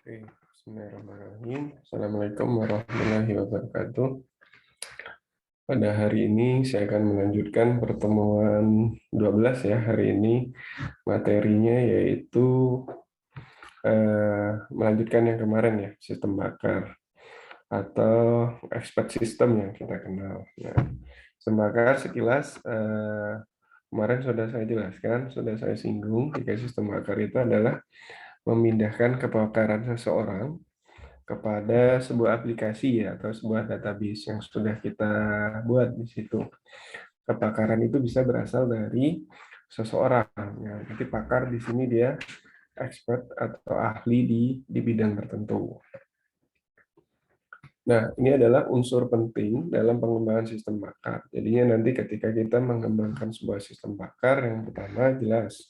Oke, Bismillahirrahmanirrahim. Assalamualaikum warahmatullahi wabarakatuh. Pada hari ini saya akan melanjutkan pertemuan 12 ya. Hari ini materinya yaitu melanjutkan yang kemarin ya, sistem bakar atau expert system yang kita kenal. Nah, sistem bakar sekilas kemarin sudah saya jelaskan, sudah saya singgung jika sistem bakar itu adalah memindahkan kebakaran seseorang kepada sebuah aplikasi ya atau sebuah database yang sudah kita buat di situ. Kepakaran itu bisa berasal dari seseorang. Ya, nanti pakar di sini dia expert atau ahli di bidang tertentu. Nah, ini adalah unsur penting dalam pengembangan sistem bakar. Jadinya nanti ketika kita mengembangkan sebuah sistem bakar, yang pertama jelas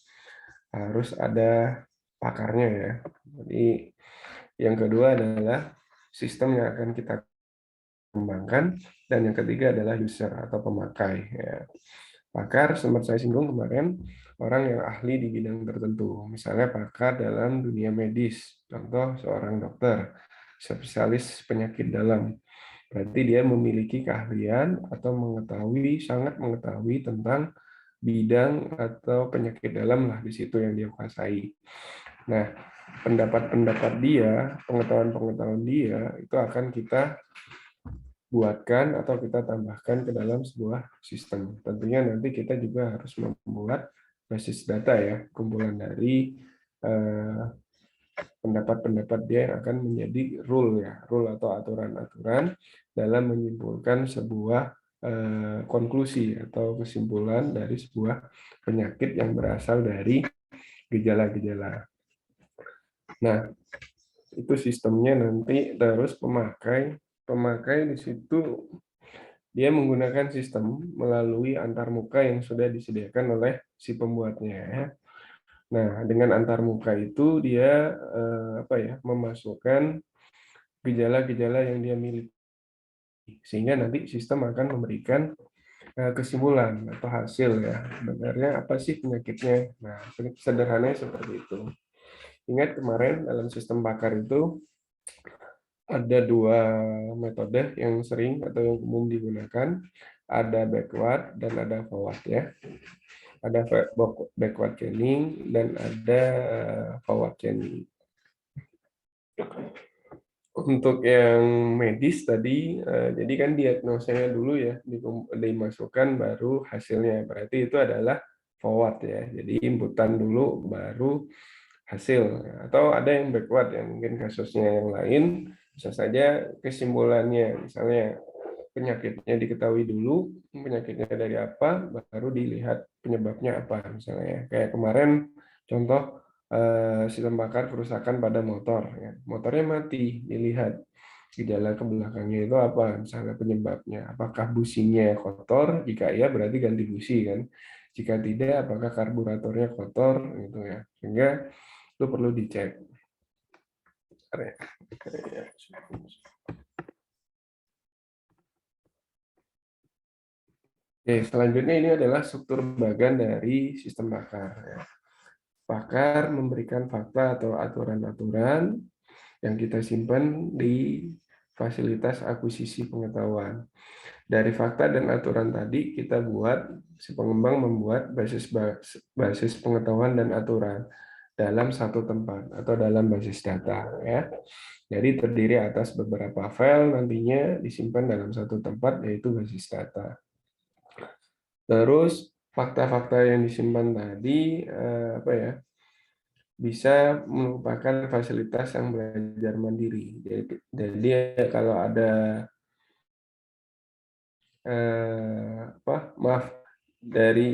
harus ada pakarnya ya. Jadi yang kedua adalah sistem yang akan kita kembangkan, dan yang ketiga adalah user atau pemakai. Ya. Pakar, sempat saya singgung kemarin, orang yang ahli di bidang tertentu. Misalnya pakar dalam dunia medis, contoh seorang dokter, spesialis penyakit dalam. Berarti dia memiliki keahlian atau mengetahui, sangat mengetahui tentang bidang atau penyakit dalam lah di situ yang dia kuasai. Nah, pendapat-pendapat dia, pengetahuan-pengetahuan dia itu akan kita buatkan atau kita tambahkan ke dalam sebuah sistem. Tentunya nanti kita juga harus membuat basis data ya, kumpulan dari pendapat-pendapat dia yang akan menjadi rule ya, rule atau aturan-aturan dalam menyimpulkan sebuah konklusi atau kesimpulan dari sebuah penyakit yang berasal dari gejala-gejala. Nah, itu sistemnya nanti. Terus pemakai di situ dia menggunakan sistem melalui antarmuka yang sudah disediakan oleh si pembuatnya. Nah, dengan antarmuka itu dia memasukkan gejala-gejala yang dia miliki, sehingga nanti sistem akan memberikan kesimpulan atau hasil ya, sebenarnya apa sih penyakitnya. Nah, sederhananya seperti itu. Ingat kemarin dalam sistem bakar itu ada dua metode yang sering atau yang umum digunakan, ada backward dan ada forward ya. Ada backward chaining dan ada forward chaining. Untuk yang medis tadi, jadi kan diagnosanya dulu ya, dimasukkan baru hasilnya. Berarti itu adalah forward ya. Jadi inputan dulu baru hasil. Atau ada yang backward yang mungkin kasusnya yang lain, bisa saja kesimpulannya, misalnya penyakitnya diketahui dulu, penyakitnya dari apa, baru dilihat penyebabnya apa. Misalnya kayak kemarin contoh sistem bakar kerusakan pada motor. Ya. Motornya mati, dilihat gejala ke belakangnya itu apa, misalnya penyebabnya. Apakah businya kotor? Jika iya berarti ganti busi kan. Jika tidak, apakah karburatornya kotor gitu ya. Sehingga itu perlu dicek. Oke, selanjutnya ini adalah struktur bagan dari sistem bakar. Ya. Pakar memberikan fakta atau aturan-aturan yang kita simpan di fasilitas akuisisi pengetahuan. Dari fakta dan aturan tadi kita buat, si pengembang membuat basis pengetahuan dan aturan dalam satu tempat atau dalam basis data ya. Jadi terdiri atas beberapa file, nantinya disimpan dalam satu tempat yaitu basis data. Terus fakta-fakta yang disimpan tadi bisa merupakan fasilitas yang belajar mandiri. Jadi kalau ada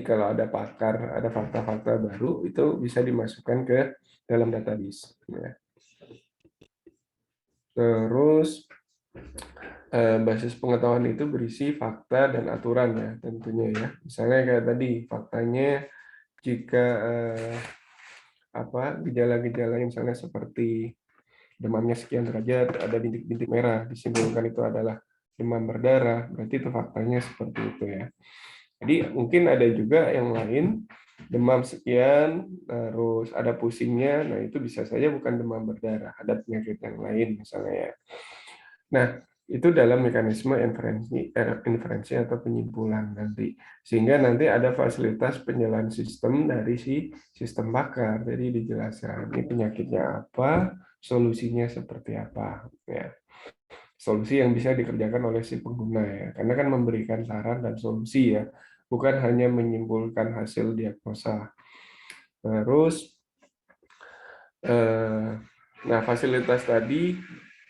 kalau ada pakar, ada fakta-fakta baru, itu bisa dimasukkan ke dalam database. Ya. Terus basis pengetahuan itu berisi fakta dan aturan ya tentunya ya. Misalnya kayak tadi faktanya jika gejala-gejala misalnya seperti demamnya sekian derajat, ada bintik-bintik merah, disimpulkan itu adalah demam berdarah, berarti itu faktanya seperti itu ya. Jadi mungkin ada juga yang lain demam sekian, terus ada pusingnya, nah itu bisa saja bukan demam berdarah, ada penyakit yang lain misalnya ya. Nah, itu dalam mekanisme inferensi atau penyimpulan nanti. Sehingga nanti ada fasilitas penjelasan sistem dari si sistem bakar. Jadi dijelaskan ini penyakitnya apa, solusinya seperti apa. Ya. Solusi yang bisa dikerjakan oleh si pengguna ya. Karena kan memberikan saran dan solusi ya, bukan hanya menyimpulkan hasil diagnosa. Terus, nah fasilitas tadi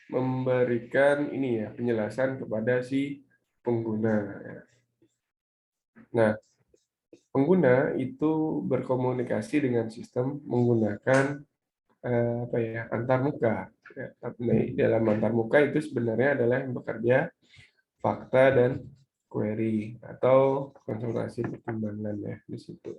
memberikan ini ya penjelasan kepada si pengguna. Nah, pengguna itu berkomunikasi dengan sistem menggunakan apa ya antarmuka. Ya, dalam antarmuka itu sebenarnya adalah yang bekerja fakta dan query atau konsultasi pertimbangan ya di situ.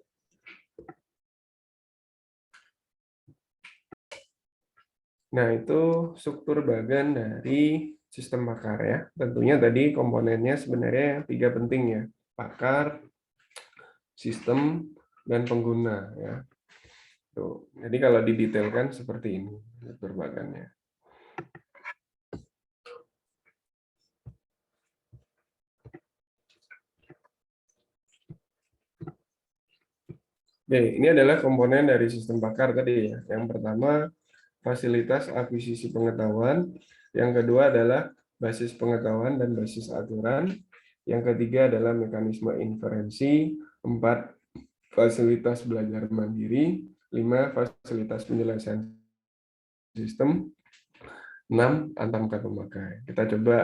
Nah, itu struktur bagian dari sistem bakar ya. Tentunya tadi komponennya sebenarnya 3 penting ya. Bakar, sistem, dan pengguna ya. Tuh. Jadi kalau didetailkan seperti ini struktur bagiannya. Oke, ini adalah komponen dari sistem bakar tadi ya. Yang pertama fasilitas akuisisi pengetahuan, yang kedua adalah basis pengetahuan dan basis aturan, yang ketiga adalah mekanisme inferensi, 4 fasilitas belajar mandiri, 5 fasilitas penjelasan sistem, 6 antarmuka pemakai. Kita coba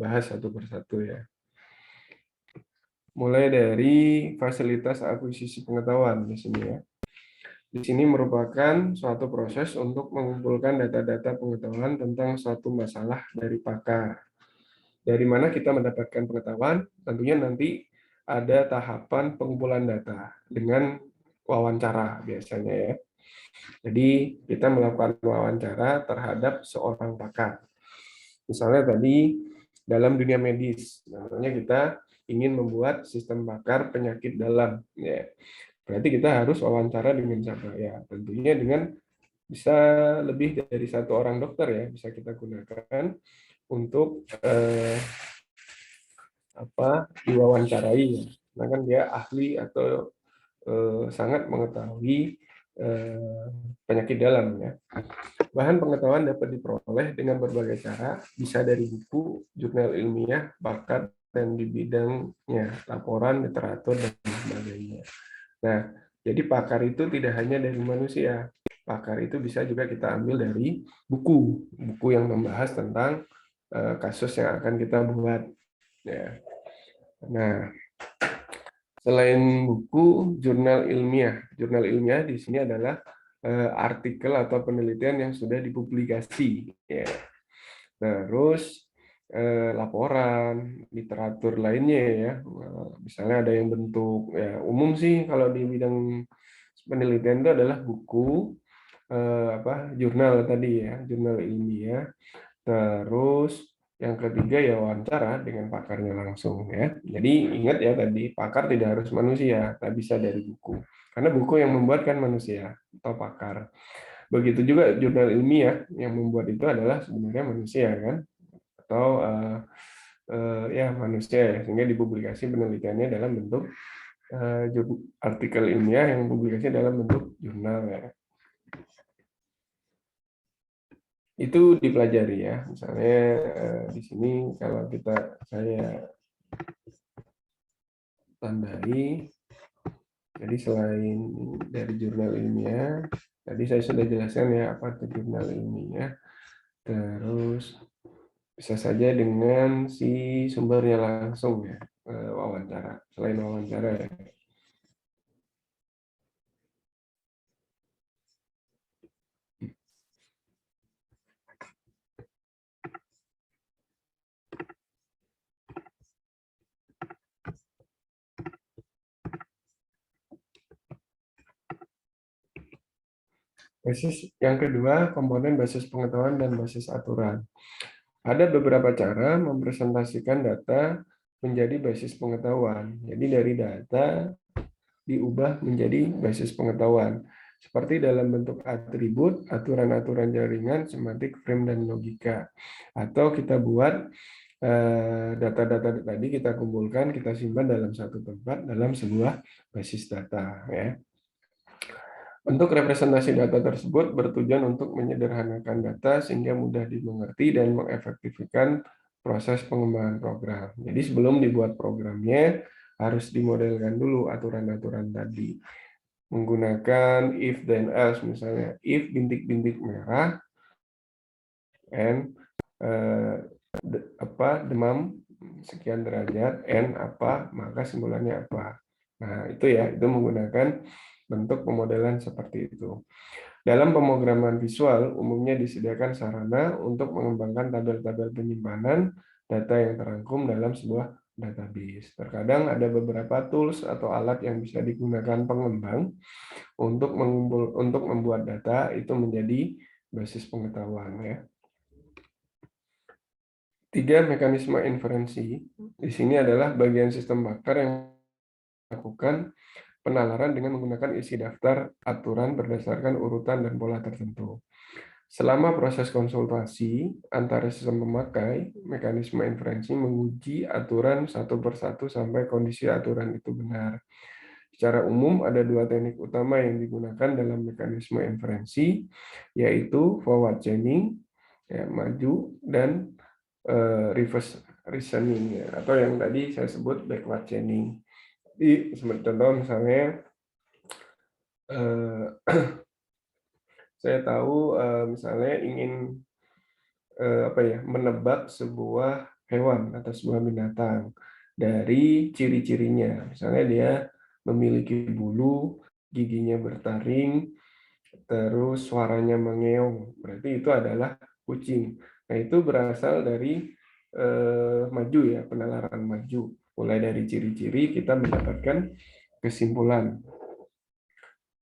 bahas satu persatu ya. Mulai dari fasilitas akuisisi pengetahuan di sini ya. Di sini merupakan suatu proses untuk mengumpulkan data-data pengetahuan tentang suatu masalah dari pakar. Dari mana kita mendapatkan pengetahuan, tentunya nanti ada tahapan pengumpulan data dengan wawancara biasanya ya. Jadi kita melakukan wawancara terhadap seorang pakar. Misalnya tadi dalam dunia medis, namanya kita ingin membuat sistem bakar penyakit dalam. Ya. Berarti kita harus wawancara dengan siapa? Ya, tentunya dengan bisa lebih dari satu orang dokter ya, bisa kita gunakan untuk diwawancarai ya. Karena kan dia ahli atau sangat mengetahui penyakit dalam ya. Bahan pengetahuan dapat diperoleh dengan berbagai cara, bisa dari buku, jurnal ilmiah, bakat dan di bidangnya, laporan, literatur dan sebagainya. Nah, jadi pakar itu tidak hanya dari manusia. Pakar itu bisa juga kita ambil dari buku, buku yang membahas tentang kasus yang akan kita buat. Ya. Nah, selain buku, jurnal ilmiah di sini adalah artikel atau penelitian yang sudah dipublikasi. Ya. Terus laporan, literatur lainnya ya, misalnya ada yang bentuk ya umum sih kalau di bidang penelitian itu adalah buku, jurnal tadi ya, jurnal ilmiah. Terus yang ketiga ya wawancara dengan pakarnya langsung ya. Jadi ingat ya tadi pakar tidak harus manusia, tapi bisa dari buku. Karena buku yang membuat kan manusia atau pakar. Begitu juga jurnal ilmiah yang membuat itu adalah sebenarnya manusia kan, atau ya manusia ya. Sehingga dipublikasi penelitiannya dalam bentuk artikel ilmiah yang publikasi dalam bentuk jurnal ya. Itu dipelajari ya. Misalnya di sini kalau saya tandai, jadi selain dari jurnal ilmiah, tadi saya sudah jelaskan ya apa itu jurnal ilmiah, terus bisa saja dengan si sumbernya langsung ya, wawancara, selain wawancara ya. Basis yang kedua, komponen basis pengetahuan dan basis aturan. Ada beberapa cara mempresentasikan data menjadi basis pengetahuan. Jadi dari data diubah menjadi basis pengetahuan, seperti dalam bentuk atribut, aturan-aturan jaringan, semantik, frame, dan logika. Atau kita buat data-data tadi kita kumpulkan, kita simpan dalam satu tempat dalam sebuah basis data. Ya. Untuk representasi data tersebut bertujuan untuk menyederhanakan data sehingga mudah dimengerti dan mengefektifkan proses pengembangan program. Jadi sebelum dibuat programnya, harus dimodelkan dulu aturan-aturan tadi. Menggunakan if then else, misalnya if bintik-bintik merah and demam sekian derajat n apa, maka simbolannya apa. Nah, itu ya, itu menggunakan bentuk pemodelan seperti itu. Dalam pemrograman visual, umumnya disediakan sarana untuk mengembangkan tabel-tabel penyimpanan data yang terangkum dalam sebuah database. Terkadang ada beberapa tools atau alat yang bisa digunakan pengembang untuk membuat data itu menjadi basis pengetahuan. Ya. 3 mekanisme inferensi. Di sini adalah bagian sistem bakar yang melakukan penalaran dengan menggunakan isi daftar aturan berdasarkan urutan dan pola tertentu. Selama proses konsultasi antara sistem pemakai, mekanisme inferensi menguji aturan satu persatu sampai kondisi aturan itu benar. Secara umum, ada 2 teknik utama yang digunakan dalam mekanisme inferensi, yaitu forward chaining, ya, maju, dan reverse reasoning, ya, atau yang tadi saya sebut backward chaining. Jadi, seperti contoh misalnya, saya tahu misalnya ingin menebak sebuah hewan atau sebuah binatang dari ciri-cirinya. Misalnya dia memiliki bulu, giginya bertaring, terus suaranya mengeong. Berarti itu adalah kucing. Nah, itu berasal dari maju ya, penalaran maju. Mulai dari ciri-ciri kita mendapatkan kesimpulan.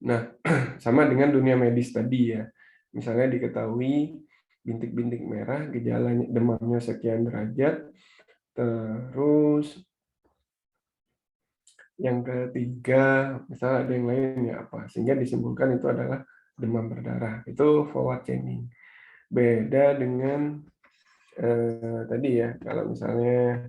Nah, sama dengan dunia medis tadi ya. Misalnya diketahui bintik-bintik merah, gejalanya demamnya sekian derajat, terus yang ketiga, misalnya ada yang lain ya apa, sehingga disimpulkan itu adalah demam berdarah. Itu forward chaining. Beda dengan tadi ya, kalau misalnya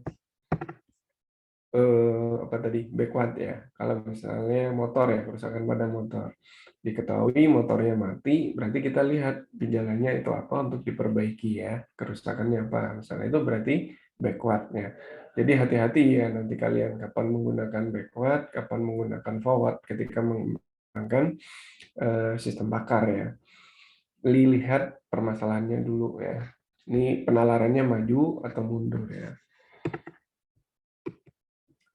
apa tadi backward ya, kalau misalnya motor ya, kerusakan pada motor, diketahui motornya mati, berarti kita lihat gejalanya itu apa untuk diperbaiki ya, kerusakannya apa, misalnya itu berarti backwardnya. Jadi hati-hati ya nanti kalian kapan menggunakan backward, kapan menggunakan forward ketika menggunakan sistem bakar ya. Lihat permasalahannya dulu ya. Ini penalarannya maju atau mundur ya.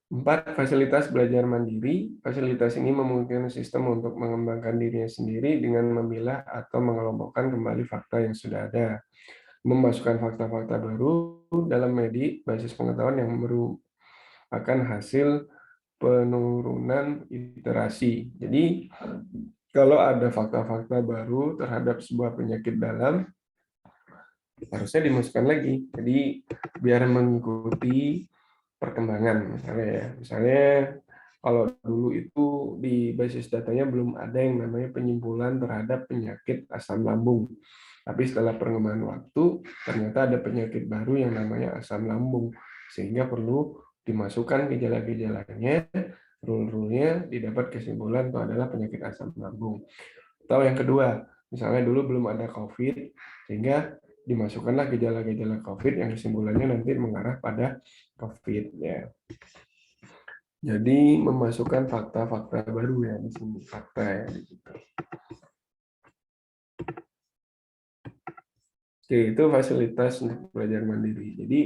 4. Fasilitas belajar mandiri. Fasilitas ini memungkinkan sistem untuk mengembangkan dirinya sendiri dengan memilah atau mengelompokkan kembali fakta yang sudah ada. Memasukkan fakta-fakta baru dalam basis pengetahuan yang merupakan hasil penurunan iterasi. Jadi, kalau ada fakta-fakta baru terhadap sebuah penyakit dalam, harusnya dimasukkan lagi. Jadi, biar mengikuti perkembangan misalnya kalau dulu itu di basis datanya belum ada yang namanya penyimpulan terhadap penyakit asam lambung, tapi setelah perkembangan waktu ternyata ada penyakit baru yang namanya asam lambung, sehingga perlu dimasukkan gejala-gejalanya, rule-rule-nya, didapat kesimpulan itu adalah penyakit asam lambung. Atau yang kedua, misalnya dulu belum ada COVID, sehingga dimasukkanlah gejala-gejala COVID yang kesimpulannya nanti mengarah pada COVID ya. Jadi memasukkan fakta-fakta baru ya di sini, fakta ya di situ. Oke, itu fasilitas untuk belajar mandiri. Jadi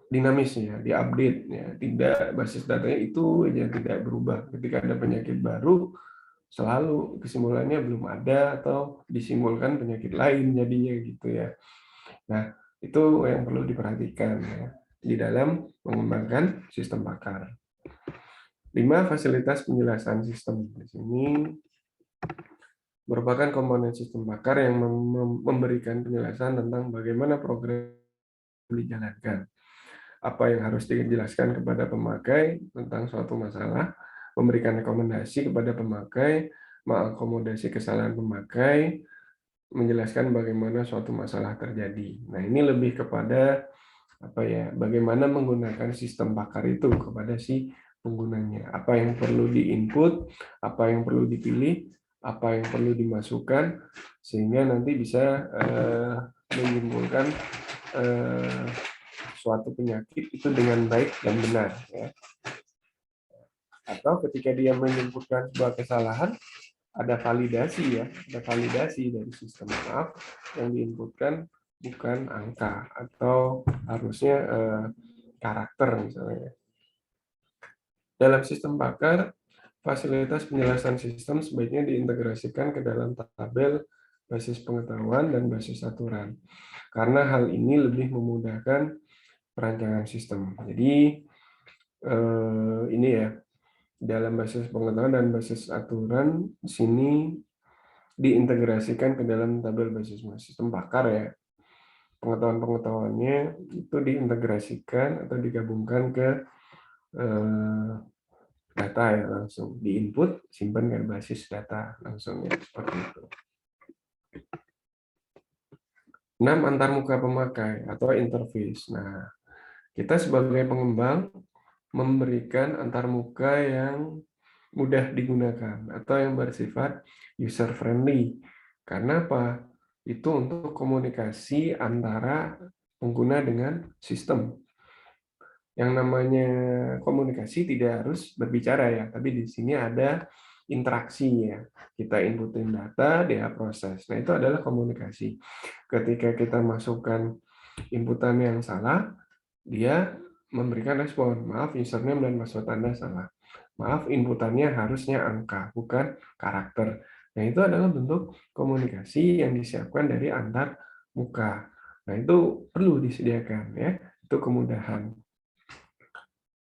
dinamis ya, diupdate ya, tidak basis datanya itu aja tidak berubah. Ketika ada penyakit baru, selalu kesimpulannya belum ada atau disimpulkan penyakit lain jadinya gitu ya. Nah, itu yang perlu diperhatikan ya, di dalam mengembangkan sistem bakar. 5. Fasilitas penjelasan sistem. Di sini merupakan komponen sistem bakar yang memberikan penjelasan tentang bagaimana program dijalankan. Apa yang harus dijelaskan kepada pemakai tentang suatu masalah, memberikan rekomendasi kepada pemakai, mengakomodasi kesalahan pemakai, menjelaskan bagaimana suatu masalah terjadi. Nah, ini lebih kepada bagaimana menggunakan sistem bakar itu kepada si penggunanya. Apa yang perlu diinput, apa yang perlu dipilih, apa yang perlu dimasukkan, sehingga nanti bisa menyimpulkan suatu penyakit itu dengan baik dan benar. Ya. Atau ketika dia menyimpulkan sebuah kesalahan, ada validasi ada validasi dari sistem yang diinputkan bukan angka atau harusnya karakter misalnya. Dalam sistem bakar, fasilitas penjelasan sistem sebaiknya diintegrasikan ke dalam tabel basis pengetahuan dan basis aturan. Karena hal ini lebih memudahkan perancangan sistem. Jadi ini ya, dalam basis pengetahuan dan basis aturan sini diintegrasikan ke dalam tabel basis sistem bakar ya. Pengetahuan-pengetahuannya itu diintegrasikan atau digabungkan ke data ya, langsung diinput, simpan ke basis data langsung ya, seperti itu. 6. Antarmuka pemakai atau interface. Nah, kita sebagai pengembang memberikan antarmuka yang mudah digunakan atau yang bersifat user friendly. Karena apa? Itu untuk komunikasi antara pengguna dengan sistem. Yang namanya komunikasi tidak harus berbicara ya, tapi di sini ada interaksi ya. Kita inputin data, dia proses. Nah, itu adalah komunikasi. Ketika kita masukkan inputan yang salah, dia memberikan respon. Maaf, username dan password Anda salah. Maaf, inputannya harusnya angka, bukan karakter. Nah, itu adalah bentuk komunikasi yang disiapkan dari antar muka. Nah, itu perlu disediakan ya. Itu kemudahan.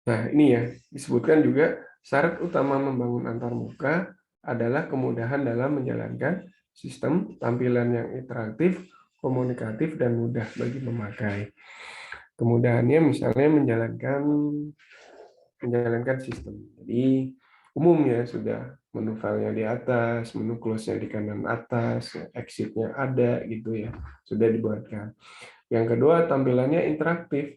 Nah, ini ya, disebutkan juga syarat utama membangun antarmuka adalah kemudahan dalam menjalankan sistem, tampilan yang interaktif, komunikatif, dan mudah bagi pemakai. Kemudahannya misalnya menjalankan sistem. Jadi umumnya sudah menu filenya di atas, menu close-nya di kanan atas, exit-nya ada gitu ya, sudah dibuatkan. Yang kedua, tampilannya interaktif.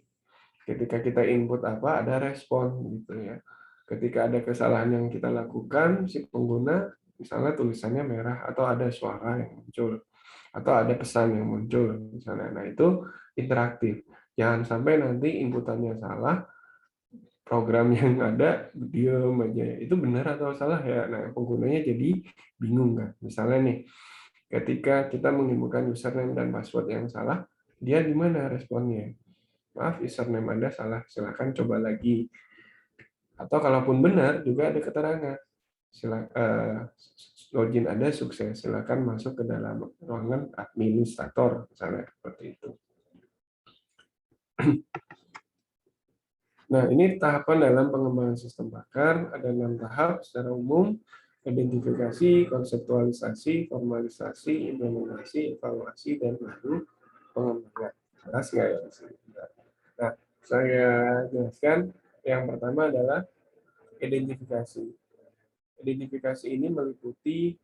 Ketika kita input apa, ada respon gitu ya. Ketika ada kesalahan yang kita lakukan, si pengguna misalnya tulisannya merah atau ada suara yang muncul atau ada pesan yang muncul misalnya. Nah, itu interaktif. Jangan sampai nanti inputannya salah, program yang ada diam aja. Itu benar atau salah ya? Nah, penggunanya jadi bingung kan. Misalnya nih, ketika kita menginputkan username dan password yang salah, dia gimana responnya? Maaf, username Anda salah, silakan coba lagi. Atau kalaupun benar, juga ada keterangan. Login Anda sukses, silakan masuk ke dalam ruangan administrator, misalnya seperti itu. Nah, ini tahapan dalam pengembangan sistem bakar. Ada 6 tahap secara umum: identifikasi, konseptualisasi, formalisasi, implementasi, evaluasi, dan baru pengembangan. Jelas nggak ya? Nah, saya jelaskan. Yang pertama adalah identifikasi. Identifikasi ini meliputi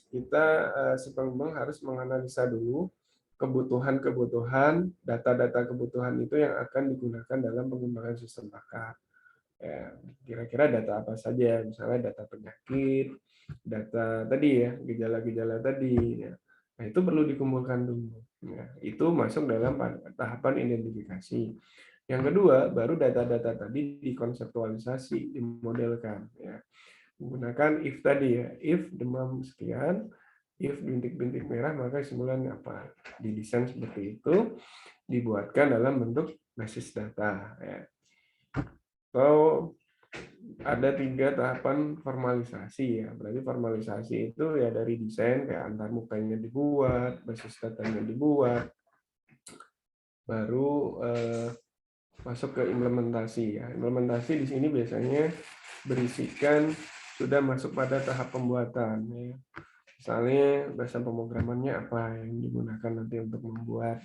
kita si pengembang harus menganalisa dulu kebutuhan-kebutuhan, data-data kebutuhan itu yang akan digunakan dalam pengembangan sistem bakar. Ya, kira-kira data apa saja? Misalnya data penyakit, data tadi ya, gejala-gejala tadi. Ya. Nah, itu perlu dikumpulkan dulu. Ya, itu masuk dalam tahapan identifikasi. Yang kedua, baru data-data tadi dikonseptualisasi, dimodelkan. Ya. Menggunakan if tadi ya, if demam sekian, if bintik-bintik merah, maka kesimpulannya apa? Didesain seperti itu, dibuatkan dalam bentuk basis data. Ya. Atau ada 3 tahapan formalisasi ya. Berarti formalisasi itu ya dari desain kayak antar mukanya dibuat, basis datanya dibuat, baru masuk ke implementasi ya. Implementasi di sini biasanya berisikan sudah masuk pada tahap pembuatan ya. Misalnya bahasa pemrogramannya apa yang digunakan nanti untuk membuat.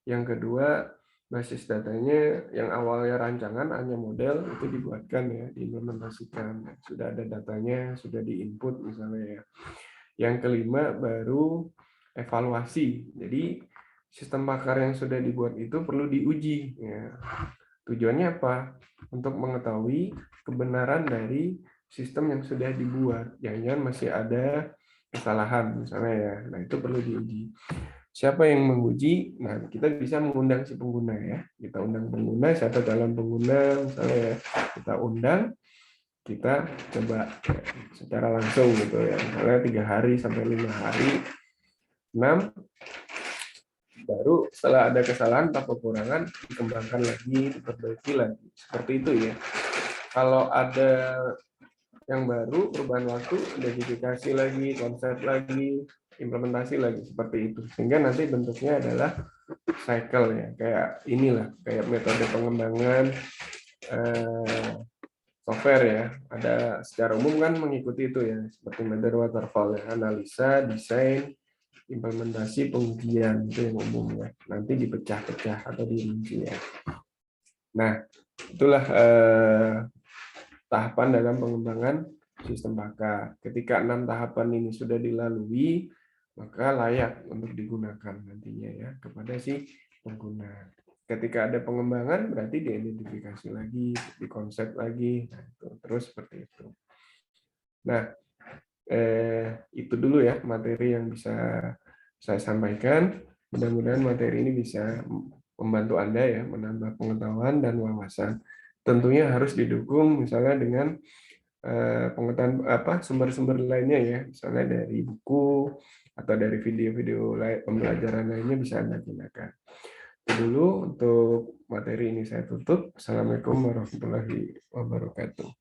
Yang kedua, basis datanya yang awalnya rancangan hanya model itu dibuatkan ya, diimplementasikan. Sudah ada datanya, sudah diinput misalnya ya. Yang kelima baru evaluasi. Jadi sistem pakar yang sudah dibuat itu perlu diuji. Ya. Tujuannya apa? Untuk mengetahui kebenaran dari sistem yang sudah dibuat. Jangan-jangan masih ada kesalahan misalnya ya. Nah itu perlu diuji. Siapa yang menguji? Nah kita bisa mengundang si pengguna ya. Kita undang pengguna, siapa calon pengguna misalnya ya. Kita undang, kita coba secara langsung gitu ya. Misalnya 3 hari sampai 5 hari. 6 baru setelah ada kesalahan atau kekurangan dikembangkan lagi, diperbaiki lagi. Seperti itu ya. Kalau ada yang baru, perubahan waktu, identifikasi lagi, konsep lagi, implementasi lagi, seperti itu. Sehingga nanti bentuknya adalah cycle ya, kayak inilah, kayak metode pengembangan software ya. Ada secara umum kan mengikuti itu ya, seperti metode waterfall ya, analisa, desain, implementasi, pengujian, itu yang umum ya. Nanti dipecah-pecah atau dirinci ya. Nah, itulah tahapan dalam pengembangan sistem bakar. Ketika 6 tahapan ini sudah dilalui, maka layak untuk digunakan nantinya ya kepada si pengguna. Ketika ada pengembangan, berarti diidentifikasi lagi, dikonsep lagi, nah, itu. Terus seperti itu. Nah, itu dulu ya materi yang bisa saya sampaikan. Mudah-mudahan materi ini bisa membantu Anda ya menambah pengetahuan dan wawasan. Tentunya harus didukung misalnya dengan pengetahuan sumber-sumber lainnya ya, misalnya dari buku atau dari video-video pembelajaran lainnya bisa Anda gunakan. Itu dulu untuk materi ini saya tutup. Assalamualaikum warahmatullahi wabarakatuh.